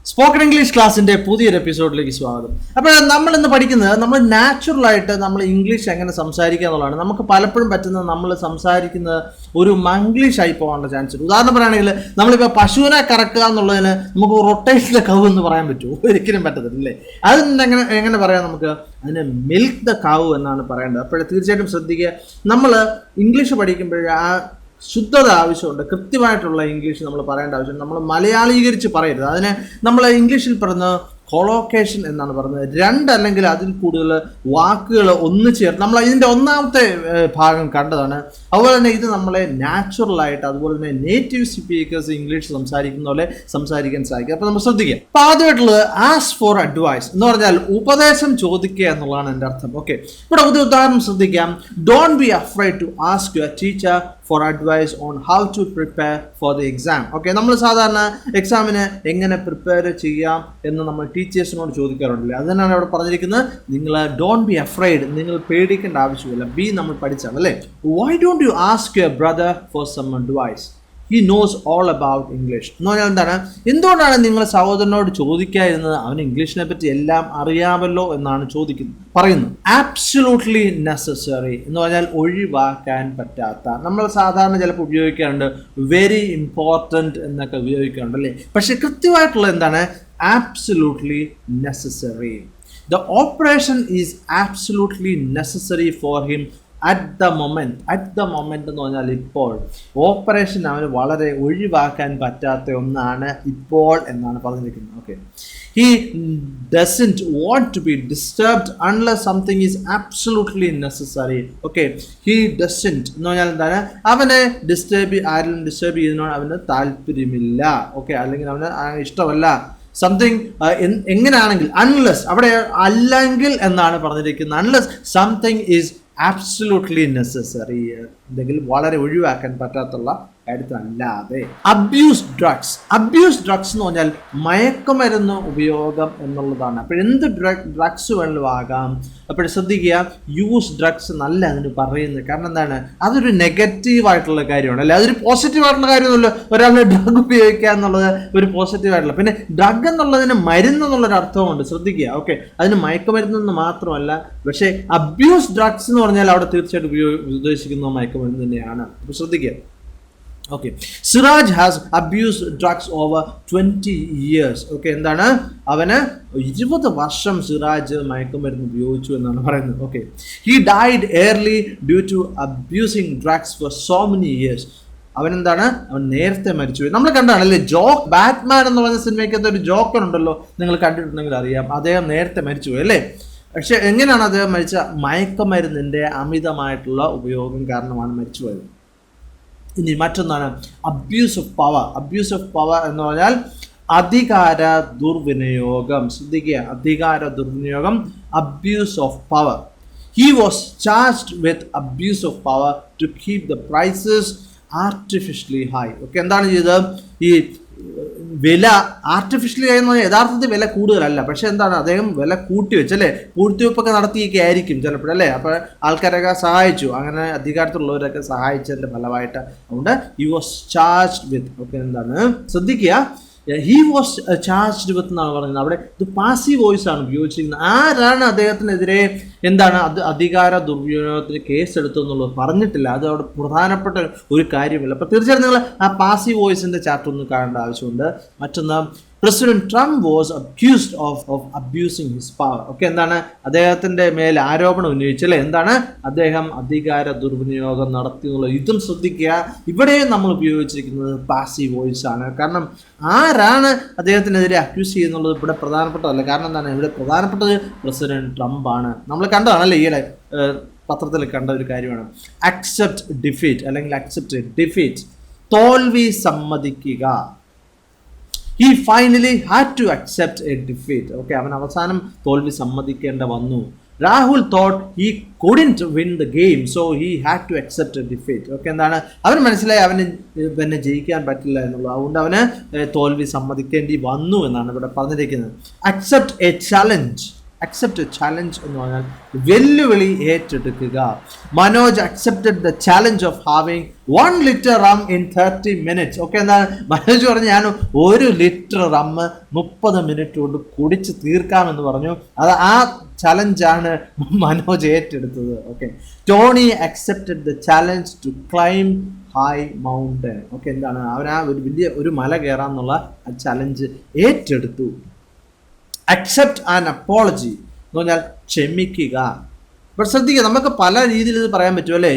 Spoken English ക്ലാസ്സിന്റെ പുതിയൊരു എപ്പിസോഡിലേക്ക് സ്വാഗതം. അപ്പോൾ നമ്മൾ ഇന്ന് പഠിക്കുന്നത് നമ്മൾ നാച്ചുറലായിട്ട് നമ്മൾ ഇംഗ്ലീഷ് എങ്ങനെ സംസാരിക്കുക എന്നുള്ളതാണ്. നമുക്ക് പലപ്പോഴും പറ്റുന്നത് നമ്മൾ സംസാരിക്കുന്നത് ഒരു മംഗ്ലീഷ് ആയി പോകാനുള്ള ചാൻസ് ഉണ്ട്. ഉദാഹരണം പറയുകയാണെങ്കിൽ നമ്മളിപ്പോൾ പശുവിനെ കറക്കുക എന്നുള്ളതിന് നമുക്ക് റൊട്ടേഷനിലെ കവ് എന്ന് പറയാൻ പറ്റുമോ? ഒരിക്കലും പറ്റത്തില്ല അല്ലേ? അതിന് എങ്ങനെ പറയാം? നമുക്ക് അതിന് മിൽക്ക് ദ കവ് എന്നാണ് പറയേണ്ടത്. അപ്പോൾ തീർച്ചയായിട്ടും ശ്രദ്ധിക്കുക, നമ്മൾ ഇംഗ്ലീഷ് പഠിക്കുമ്പോൾ ആ ശുദ്ധത ആവശ്യമുണ്ട്. കൃത്യമായിട്ടുള്ള ഇംഗ്ലീഷ് നമ്മൾ പറയേണ്ട ആവശ്യമുണ്ട്. നമ്മൾ മലയാളീകരിച്ച് പറയരുത്. അതിനെ നമ്മൾ ഇംഗ്ലീഷിൽ പറഞ്ഞ കൊളോക്കേഷൻ എന്നാണ് പറയുന്നത്. രണ്ട് അല്ലെങ്കിൽ അതിൽ കൂടുതൽ വാക്കുകൾ ഒന്ന് ചേർത്ത് നമ്മൾ ഇതിൻ്റെ ഒന്നാമത്തെ ഭാഗം കണ്ടതാണ്. അതുപോലെ തന്നെ ഇത് നമ്മളെ നാച്ചുറലായിട്ട് അതുപോലെ തന്നെ നേറ്റീവ് സ്പീക്കേഴ്സ് ഇംഗ്ലീഷ് സംസാരിക്കുന്ന പോലെ സംസാരിക്കാൻ സാധിക്കും. അപ്പോൾ നമ്മൾ ശ്രദ്ധിക്കുക. അപ്പോൾ ആദ്യമായിട്ടുള്ളത് ആസ്ക് ഫോർ അഡ്വൈസ് എന്ന് പറഞ്ഞാൽ ഉപദേശം ചോദിക്കുക എന്നുള്ളതാണ് എൻ്റെ അർത്ഥം. ഓക്കെ, ഇവിടെ ഒരു ഉദാഹരണം ശ്രദ്ധിക്കാം. Don't be afraid to ask your teacher for advice on how to prepare for the exam. Okay, നമ്മൾ സാധാരണ എക്സാമിന് എങ്ങനെ പ്രിപ്പയർ ചെയ്യാം എന്ന് നമ്മൾ ടീച്ചേഴ്സിനോട് ചോദിക്കാറുണ്ടല്ലേ. അത് തന്നെയാണ് അവിടെ പറഞ്ഞിരിക്കുന്നത്. നിങ്ങൾ ഡോണ്ട് ബി അഫ്രൈഡ്, നിങ്ങൾ പേടിക്കേണ്ട ആവശ്യമില്ല. ബി നമ്മൾ പഠിച്ചാണ് അല്ലേ. Why don't you ask your brother for some advice, he knows all about English എന്ന് പറഞ്ഞാൽ എന്താണ്? എന്തുകൊണ്ടാണ് നിങ്ങൾ സഹോദരനോട് ചോദിക്കാതിരുന്നത്? അവന് ഇംഗ്ലീഷിനെ പറ്റി എല്ലാം അറിയാമല്ലോ എന്നാണ് പറയുന്നത്. ആബ്സല്യൂട്ട്ലി നെസസറി എന്ന് പറഞ്ഞാൽ ഒഴിവാക്കാൻ പറ്റാത്ത. നമ്മൾ സാധാരണ ചിലപ്പോൾ ഉപയോഗിക്കാറുണ്ട് വെരി ഇമ്പോർട്ടൻറ്റ് എന്നൊക്കെ ഉപയോഗിക്കാറുണ്ട് അല്ലേ. പക്ഷെ കൃത്യമായിട്ടുള്ള എന്താണ്? Absolutely necessary. The operation is absolutely necessary for him at the moment എന്ന് പറഞ്ഞാൽ ഇപ്പോൾ. ഓപ്പറേഷൻ അവന് വളരെ ഒഴിവാക്കാൻ പറ്റാത്ത ഒന്നാണ് ഇപ്പോൾ എന്നാണ് പറഞ്ഞിരിക്കുന്നത്. Okay, he doesn't want to be disturbed unless something is absolutely necessary. Okay, he doesn't എന്ന് പറഞ്ഞാൽ എന്താണ്? അവനെ ആരെങ്കിലും ഡിസ്റ്റർബ് ചെയ്യുന്നതിനോട് അവന് താല്പര്യമില്ല. ഓക്കെ, അല്ലെങ്കിൽ അവന് ഇഷ്ടമല്ല. സംതിങ് എങ്ങനെയാണെങ്കിൽ അൺലെസ്, അവിടെ അല്ലെങ്കിൽ എന്നാണ് പറഞ്ഞിരിക്കുന്നത്. Unless something is absolutely necessary, എന്തെങ്കിലും വളരെ ഒഴിവാക്കാൻ പറ്റാത്തുള്ള കാര്യത്തിലല്ലാതെ. അബ്യൂസ് ഡ്രഗ്സ് എന്ന് പറഞ്ഞാൽ മയക്കുമരുന്ന് ഉപയോഗം എന്നുള്ളതാണ്. അപ്പോൾ എന്ത് ഡ്രഗ്സ് വേണമെങ്കിലും ആകാം. അപ്പോൾ ശ്രദ്ധിക്കുക, യൂസ് ഡ്രഗ്സ് നല്ല അതിന് പറയുന്നത്. കാരണം എന്താണ്? അതൊരു നെഗറ്റീവായിട്ടുള്ള കാര്യമാണ് അല്ലേ, അതൊരു പോസിറ്റീവായിട്ടുള്ള കാര്യമൊന്നുമില്ല. ഒരാളുടെ ഡ്രഗ് ഉപയോഗിക്കുക എന്നുള്ളത് ഒരു പോസിറ്റീവായിട്ടുള്ള. പിന്നെ ഡ്രഗ് എന്നുള്ളതിന് മരുന്ന് എന്നുള്ളൊരു അർത്ഥമുണ്ട്, ശ്രദ്ധിക്കുക. ഓക്കെ, അതിന് മയക്കുമരുന്നെന്ന് മാത്രമല്ല. പക്ഷേ അബ്യൂസ് ഡ്രഗ്സ് എന്ന് പറഞ്ഞാൽ അവിടെ തീർച്ചയായിട്ടും ഉദ്ദേശിക്കുന്ന മയക്കുമരുന്ന് തന്നെയാണ്. അപ്പോൾ ശ്രദ്ധിക്കുക. Okay, Siraj has abused drugs over 20 years. Okay, എന്താണ്? അവന് 20 വർഷം സിറാജ് മയക്കുമരുന്ന് ഉപയോഗിച്ചു എന്നാണ് പറയുന്നത്. Okay, he died early due to abusing drugs for so many years. അവനെന്താണ്? അവൻ നേരത്തെ മരിച്ചുപോയി. നമ്മൾ കണ്ടാണല്ലേ ബാറ്റ്മാൻ എന്ന് പറഞ്ഞ സിനിമയ്ക്കകത്ത് ഒരു ജോക്കർ ഉണ്ടല്ലോ, നിങ്ങൾ കണ്ടിട്ടുണ്ടെങ്കിൽ അറിയാം. അദ്ദേഹം നേരത്തെ മരിച്ചുപോയി അല്ലേ. പക്ഷെ എങ്ങനെയാണ് അദ്ദേഹം മരിച്ച? മയക്കുമരുന്നിൻ്റെ അമിതമായിട്ടുള്ള ഉപയോഗം കാരണമാണ് മരിച്ചുപോയത്. ഇനി മറ്റൊന്നാണ് അബ്യൂസ് ഓഫ് പവർ എന്ന് പറഞ്ഞാൽ അധികാര ദുർവിനിയോഗം. ശ്രദ്ധിക്കുക, അധികാര ദുർവിനിയോഗം, abuse of power. He was charged with abuse of power to keep the prices artificially high. Okay, എന്താണ് ചെയ്തത്? ഈ വില ആർട്ടിഫിഷ്യലി ആയി എന്ന് പറഞ്ഞാൽ യഥാർത്ഥത്തിൽ വില കൂടുതലല്ല. പക്ഷെ എന്താണ്? അദ്ദേഹം വില കൂട്ടി വെച്ചല്ലേ, പൂഴ്ത്തിവെപ്പൊക്കെ നടത്തിയൊക്കെ ആയിരിക്കും ചിലപ്പോഴല്ലേ. അപ്പോൾ ആൾക്കാരൊക്കെ സഹായിച്ചു, അങ്ങനെ അധികാരത്തിലുള്ളവരൊക്കെ സഹായിച്ചതിൻ്റെ ഫലമായിട്ട്. അതുകൊണ്ട് he was charged with. Okay, എന്താണ്? ശ്രദ്ധിക്കുക, ഹി വാസ് ചാർജ്ഡ് വിത്ത് എന്നാണ് പറയുന്നത്. അവിടെ ഇത് പാസീവ് വോയിസ് ആണ് ഉപയോഗിച്ചിരിക്കുന്നത്. ആരാണ് അദ്ദേഹത്തിനെതിരെ എന്താണ് അധികാര ദുർവിനിയോഗത്തിന് കേസ് എടുത്തു എന്നുള്ളത് പറഞ്ഞിട്ടില്ല. അത് അവിടെ പ്രധാനപ്പെട്ട ഒരു കാര്യമില്ല. അപ്പോൾ തീർച്ചയായിട്ടും നിങ്ങൾ ആ പാസീവ് വോയിസിൻ്റെ ചാപ്റ്റർ ഒന്ന് കാണേണ്ട ആവശ്യമുണ്ട്. മറ്റൊന്ന്, president Trump was accused of abusing his power. Okay, എന്താണ്? അദ്ദേഹത്തിൻ്റെ മേൽ ആരോപണം ഉന്നയിച്ചല്ലേ, എന്താണ്? അദ്ദേഹം അധികാര ദുർവിനിയോഗം നടത്തി എന്നുള്ളത്. ഇതും ശ്രദ്ധിക്കുക, ഇവിടെയും നമ്മൾ ഉപയോഗിച്ചിരിക്കുന്നത് പാസീവ് വോയിസ് ആണ്. കാരണം ആരാണ് അദ്ദേഹത്തിനെതിരെ അക്യൂസ് ചെയ്യുന്നുള്ളത് ഇവിടെ പ്രധാനപ്പെട്ടതല്ല. കാരണം എന്താണ്? ഇവിടെ പ്രധാനപ്പെട്ടത് പ്രസിഡന്റ് ട്രംപ് ആണ്. നമ്മൾ കണ്ടതാണല്ലേ, ഈയിടെ പത്രത്തിൽ കണ്ട ഒരു കാര്യമാണ്. അക്സെപ്റ്റ് ഡിഫീറ്റ് അല്ലെങ്കിൽ അക്സെപ്റ്റ് ഡിഫീറ്റ്, തോൽവി സമ്മതിക്കുക. He finally had to accept a defeat. Okay, അവൻ അവസാനം തോൽവി സമ്മതിക്കേണ്ട വന്നു. Rahul thought he couldn't win the game, so he had to accept a defeat. Okay, എന്താണ്? അവന് മനസ്സിലായി അവന് ജയിക്കാൻ പറ്റില്ല എന്നുള്ളത്. അതുകൊണ്ട് അവന് തോൽവി സമ്മതിക്കേണ്ടി വന്നു എന്നാണ് ഇവിടെ പറഞ്ഞിരിക്കുന്നത്. Accept a challenge. Accept challenge എന്ന് പറഞ്ഞാൽ വെല്ലുവിളി ഏറ്റെടുക്കുക. Manoj accepted the challenge of having 1 litre rum in 30 minutes. Okay, എന്താണ് മനോജ് പറഞ്ഞു, ഞാൻ 1 ലിറ്റർ റമ്മ് 30 മിനിറ്റ് കൊണ്ട് കുടിച്ച് തീർക്കാമെന്ന് പറഞ്ഞു. അത് ആ ചലഞ്ചാണ് മനോജ് ഏറ്റെടുത്തത്. Okay, Tony accepted the challenge to climb high mountain. Okay, എന്താണ് അവൻ ആ ഒരു മല കയറാന്നുള്ള ആ ചലഞ്ച് ഏറ്റെടുത്തു. അക്സെപ്റ്റ് ആൻ അപ്പോളജി എന്ന് പറഞ്ഞാൽ ക്ഷമിക്കുക. ബട്ട് ശ്രദ്ധിക്കുക, നമുക്ക് പല രീതിയിൽ ഇത് പറയാൻ പറ്റും അല്ലേ,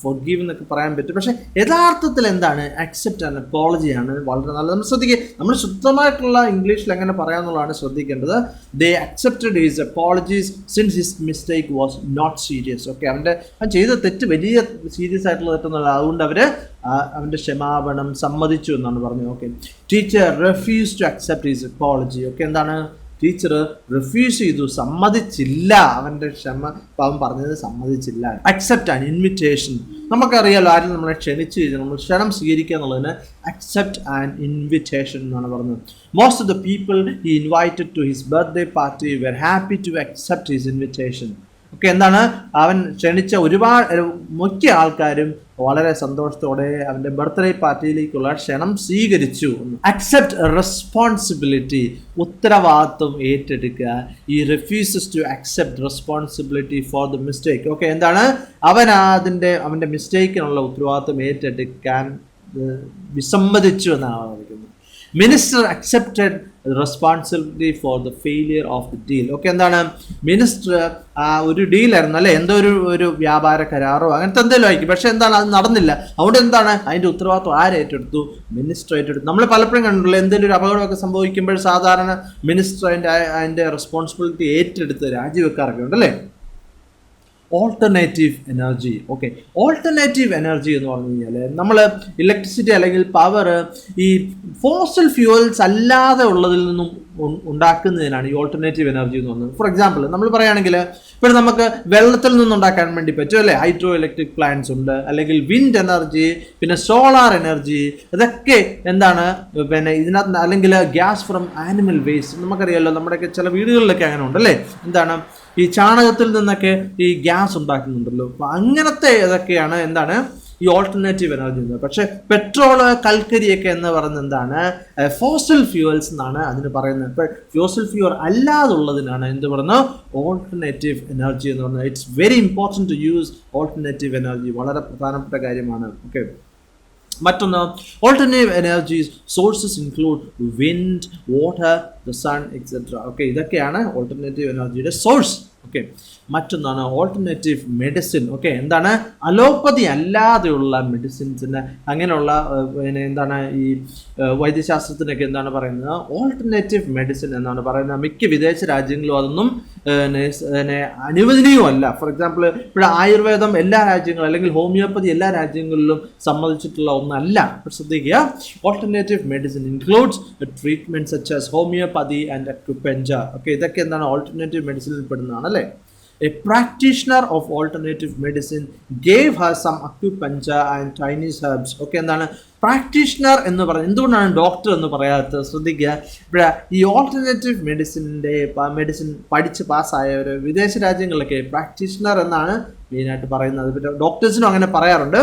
ഫോർഗീവ് എന്നൊക്കെ പറയാൻ പറ്റും. പക്ഷേ യഥാർത്ഥത്തിൽ എന്താണ് അക്സെപ്റ്റ് ആൻ അപ്പോളജിയാണ് വളരെ നല്ലത്. നമ്മൾ ശ്രദ്ധിക്കുക, നമ്മൾ ശുദ്ധമായിട്ടുള്ള ഇംഗ്ലീഷിൽ എങ്ങനെ പറയാമെന്നുള്ളതാണ് ശ്രദ്ധിക്കേണ്ടത്. They accepted his apologies since his mistake was not serious. Okay, അവൻ ചെയ്ത തെറ്റ് വലിയ സീരിയസ് ആയിട്ടുള്ള തെറ്റൊന്നുമല്ല, അതുകൊണ്ട് അവൻ്റെ ക്ഷമാപണം സമ്മതിച്ചു എന്നാണ് പറഞ്ഞത്. Okay, teacher refuse to accept his apology. Okay, എന്താണ് ടീച്ചർ റിഫ്യൂസ് ചെയ്തു, സമ്മതിച്ചില്ല, അവൻ്റെ അവൻ പറഞ്ഞത് സമ്മതിച്ചില്ല. Accept an invitation. നമുക്കറിയാലോ, ആരും നമ്മളെ ക്ഷണിച്ചു കഴിഞ്ഞാൽ നമ്മൾ ക്ഷണം സ്വീകരിക്കുക എന്നുള്ളതിന് അക്സെപ്റ്റ് ആൻ ഇൻവിറ്റേഷൻ എന്നാണ് പറഞ്ഞത്. Most of the people he invited to his birthday party were happy to accept his invitation. Okay, എന്താണ് അവൻ ക്ഷണിച്ച മിക്ക ആൾക്കാരും വളരെ സന്തോഷത്തോടെ അവൻ്റെ ബർത്ത്ഡേ പാർട്ടിയിലേക്കുള്ള ക്ഷണം സ്വീകരിച്ചു. അക്സെപ്റ്റ് റെസ്പോൺസിബിലിറ്റി, ഉത്തരവാദിത്വം ഏറ്റെടുക്കുക. He refuses to accept responsibility for the mistake. Okay, എന്താണ് അവൻ്റെ മിസ്റ്റേക്കിനുള്ള ഉത്തരവാദിത്വം ഏറ്റെടുക്കാൻ വിസമ്മതിച്ചു എന്നാണ് പറയുന്നത്. Minister accepted responsibility for the failure of the deal. Okay, എന്താണ് മിനിസ്റ്റർ ഒരു ഡീലായിരുന്നു അല്ലേ, എന്തോ ഒരു വ്യാപാര കരാറോ അങ്ങനത്തെ എന്തെങ്കിലും ആയിരിക്കും, പക്ഷെ എന്താണ് അത് നടന്നില്ല. അതുകൊണ്ട് എന്താണ് അതിൻ്റെ ഉത്തരവാദിത്വം ആരേറ്റെടുത്തു? മിനിസ്റ്റർ ഏറ്റെടുത്തു. നമ്മൾ പലപ്പോഴും കണ്ടിട്ടുള്ള എന്തെങ്കിലും ഒരു അപകടമൊക്കെ സംഭവിക്കുമ്പോൾ സാധാരണ മിനിസ്റ്റർ അതിൻ്റെ റെസ്പോൺസിബിലിറ്റി ഏറ്റെടുത്ത് രാജിവെക്കാറൊക്കെ ഉണ്ടല്ലേ. Alternative energy. Okay, alternative energy എന്ന് പറഞ്ഞു കഴിഞ്ഞാൽ നമ്മൾ ഇലക്ട്രിസിറ്റി അല്ലെങ്കിൽ പവർ ഈ ഫോസിൽ ഫ്യൂവൽസ് അല്ലാതെ ഉള്ളതിൽ നിന്നും ഉണ്ടാക്കുന്നതിനാണ് ഈ ഓൾട്ടർനേറ്റീവ് എനർജി എന്ന് പറയുന്നത്. ഫോർ എക്സാമ്പിൾ നമ്മൾ പറയുകയാണെങ്കിൽ ഇപ്പോൾ നമുക്ക് വെള്ളത്തിൽ നിന്നുണ്ടാക്കാൻ വേണ്ടി പറ്റും അല്ലേ, ഹൈഡ്രോ ഇലക്ട്രിക് പ്ലാന്റ്സ് ഉണ്ട്, അല്ലെങ്കിൽ വിൻഡ് എനർജി, പിന്നെ സോളാർ എനർജി, ഇതൊക്കെ എന്താണ് പിന്നെ ഇതിനകത്ത്, അല്ലെങ്കിൽ ഗ്യാസ് ഫ്രം ആനിമൽ വേസ്റ്റ്. നമുക്കറിയാമല്ലോ, നമ്മുടെയൊക്കെ ചില വീടുകളിലൊക്കെ അങ്ങനെ ഉണ്ടല്ലേ, എന്താണ് ഈ ചാണകത്തിൽ നിന്നൊക്കെ ഈ ഗ്യാസ് ഉണ്ടാക്കുന്നുണ്ടല്ലോ. അപ്പോൾ അങ്ങനത്തെ ഇതൊക്കെയാണ് എന്താണ് ഈ ഓൾട്ടർനേറ്റീവ് എനർജി എന്നത്. പക്ഷേ പെട്രോള്, കൽക്കരിയൊക്കെ എന്ന് പറയുന്നത് എന്താണ് ഫോസിൽ ഫ്യൂവൽസ് എന്നാണ് അതിന് പറയുന്നത്. ഇപ്പോൾ ഫോസിൽ ഫ്യൂവൽ അല്ലാതുള്ളതിനാണ് എന്ത് പറയുന്നത് ഓൾട്ടർനേറ്റീവ് എനർജി എന്ന് പറയുന്നത്. It's very important to use alternative energy, വളരെ പ്രധാനപ്പെട്ട കാര്യമാണ്. ഓക്കെ, മറ്റൊന്ന് alternative energies sources include wind, water, the sun etcetera. Okay, ഇതൊക്കെയാണ് ഓൾട്ടർനേറ്റീവ് എനർജിയുടെ സോഴ്സ്. ഓക്കെ, മറ്റൊന്നാണ് ഓൾട്ടർനേറ്റീവ് മെഡിസിൻ. ഓക്കെ, എന്താണ് അലോപ്പതി അല്ലാതെയുള്ള മെഡിസിൻസിന്, അങ്ങനെയുള്ള പിന്നെ എന്താണ് ഈ വൈദ്യശാസ്ത്രത്തിനൊക്കെ എന്താണ് പറയുന്നത് ഓൾട്ടർനേറ്റീവ് മെഡിസിൻ എന്നാണ് പറയുന്നത്. മിക്ക വിദേശ രാജ്യങ്ങളും അതൊന്നും അനുവദനീയമല്ല. ഫോർ എക്സാമ്പിൾ ഇവിടെ ആയുർവേദം എല്ലാ രാജ്യങ്ങളും, അല്ലെങ്കിൽ ഹോമിയോപ്പതി എല്ലാ രാജ്യങ്ങളിലും സമ്മതിച്ചിട്ടുള്ള ഒന്നല്ല. ശ്രദ്ധിക്കുക, alternative medicine includes treatment such as homeopathy and acupuncture. Okay, ഇതൊക്കെ എന്താണ് ഓൾട്ടർനേറ്റീവ് മെഡിസിനിൽ പെടുന്നതാണ് അല്ലേ. A practitioner of alternative medicine gave her some acupuncture and Chinese herbs. Okay, എന്താണ് പ്രാക്ടീഷണർ എന്ന് പറയുന്നത്? എന്തുകൊണ്ടാണ് ഡോക്ടർ എന്ന് പറയാത്തത്? ശ്രദ്ധിക്കുക, ഇവിടെ ഈ ഓൾട്ടർനേറ്റീവ് മെഡിസിൻ പഠിച്ച് പാസ്സായവർ വിദേശ രാജ്യങ്ങളിലൊക്കെ പ്രാക്ടീഷണർ എന്നാണ് മെയിനായിട്ട് പറയുന്നത്. പിന്നെ ഡോക്ടേഴ്സിനും അങ്ങനെ പറയാറുണ്ട്,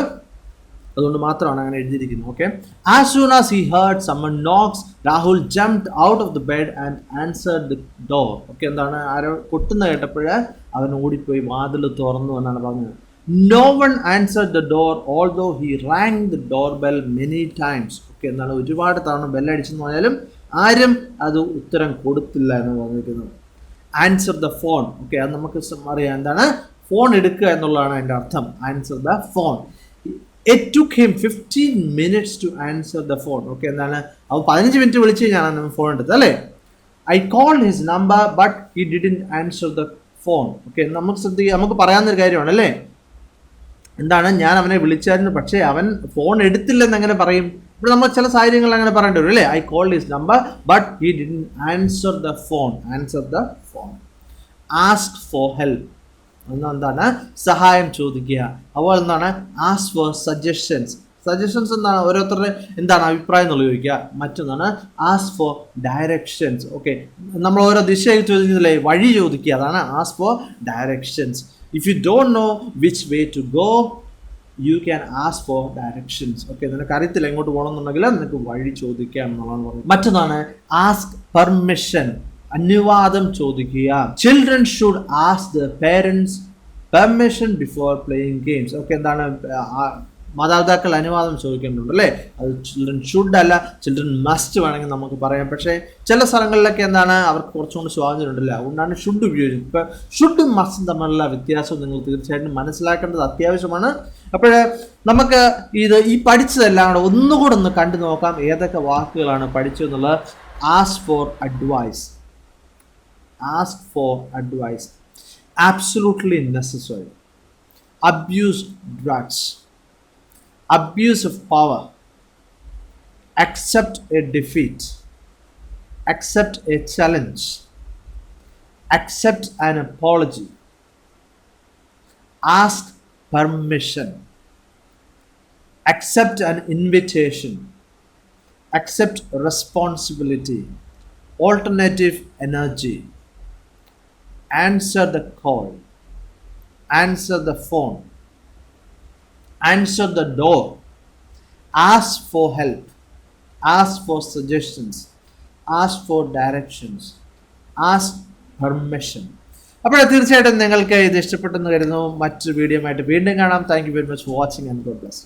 അതുകൊണ്ട് മാത്രമാണ് അങ്ങനെ എഴുതിയിരിക്കുന്നത്. Okay, as soon as he heard someone knocks, Rahul jumped out of the bed and answered the door. Okay, എന്താണ് ആരോ കൊട്ടുന്ന കേട്ടപ്പോൾ അവൻ ഓടിപ്പോയി വാതിൽ തുറന്നു എന്നാണ് പറഞ്ഞത്. No one answered the door although he rang the doorbell many times. Okay, എന്താണ് ഒരുപാട് തവണ ബെല്ലടിച്ചെന്ന് പറഞ്ഞാലും ആരും അത് ഉത്തരം കൊടുത്തില്ല എന്ന് പറഞ്ഞിരിക്കുന്നത്. Answer the phone. ഓക്കെ, അത് നമുക്ക് അറിയാം, എന്താണ് ഫോൺ എടുക്കുക എന്നുള്ളതാണ് അതിൻ്റെ അർത്ഥം. Answer the phone. It took him 15 minutes to answer the phone. Okay, എന്താണ് അവൻ 15 മിനിറ്റ് വിളിച്ച് കഴിഞ്ഞാണ് ഫോൺ എടുത്തത് അല്ലേ. I called his number but he didn't answer the phone. Okay, നമുക്ക് ശ്രദ്ധിക്കുക, നമുക്ക് പറയാവുന്നൊരു കാര്യമാണ് അല്ലേ, എന്താണ് ഞാൻ അവനെ വിളിച്ചായിരുന്നു പക്ഷേ അവൻ ഫോൺ എടുത്തില്ലെന്ന് എങ്ങനെ പറയും? ഇവിടെ നമ്മൾ ചില സാഹചര്യങ്ങളിൽ അങ്ങനെ പറയേണ്ടി വരും അല്ലേ. I called his number but he didn't answer the phone. Answer the phone. Ask for help. എന്താണ് സഹായം ചോദിക്കുക. അപ്പോൾ എന്താണ് ആസ്ക് ഫോർ സജഷൻസ്. സജഷൻസ് എന്താണ്, ഓരോരുത്തരുടെ എന്താണ് അഭിപ്രായം എന്നുള്ളത് ചോദിക്കുക. മറ്റൊന്നാണ് ആസ്ക് ഫോർ ഡയറക്ഷൻസ്. ഓക്കെ, നമ്മൾ ഓരോ ദിശയിൽ ചോദിക്കുന്നില്ലേ, വഴി ചോദിക്കുക, അതാണ് ask for directions. If you don't know which way to go, you can ask for directions. Okay, നിനക്ക് അറിയത്തില്ല എങ്ങോട്ട് പോകണമെന്നുണ്ടെങ്കിൽ നിനക്ക് വഴി ചോദിക്കാം എന്നുള്ളതാണ് പറയുന്നത്. മറ്റൊന്നാണ് ആസ്ക് പെർമിഷൻ, അനുവാദം ചോദിക്കുക. Children should ask the parents permission before playing games. Okay, എന്താണ് മാതാപിതാക്കൾ അനുവാദം ചോദിക്കേണ്ടതുണ്ട് അല്ലേ. അത് ചിൽഡ്രൻ ഷുഡ് അല്ല, ചിൽഡ്രൻ മസ്റ്റ് വേണമെങ്കിൽ നമുക്ക് പറയാം. പക്ഷേ ചില സ്ഥലങ്ങളിലൊക്കെ എന്താണ് അവർക്ക് കുറച്ചുകൊണ്ട് സ്വാതന്ത്ര്യം ഉണ്ടല്ലോ, അതുകൊണ്ടാണ് ഷുഡ് ഉപയോഗിച്ചത്. ഇപ്പോൾ ഷുഡും മസ്റ്റും തമ്മിലുള്ള വ്യത്യാസം നിങ്ങൾ തീർച്ചയായിട്ടും മനസ്സിലാക്കേണ്ടത് അത്യാവശ്യമാണ്. അപ്പോൾ നമുക്ക് ഈ പഠിച്ചതെല്ലാം കൂടെ ഒന്നുകൂടെ ഒന്ന് കണ്ടു നോക്കാം, ഏതൊക്കെ വാക്കുകളാണ് പഠിച്ചതെന്നുള്ളത്. Ask for advice, ask for advice, absolutely necessary, abuse drugs, abuse of power, accept a defeat, accept a challenge, accept an apology, ask permission, accept an invitation, accept responsibility, alternative energy, answer the call, answer the phone, answer the door, ask for help, ask for suggestions, ask for directions, ask permission. അപ്പോൾ തീർച്ചയായിട്ടും നിങ്ങൾക്ക് ഇത് ഇഷ്ടപ്പെട്ടെന്ന് കരുതുന്നു. മറ്റൊരു video ആയിട്ട് വീണ്ടും കാണാം. Thank you very much for watching and God bless.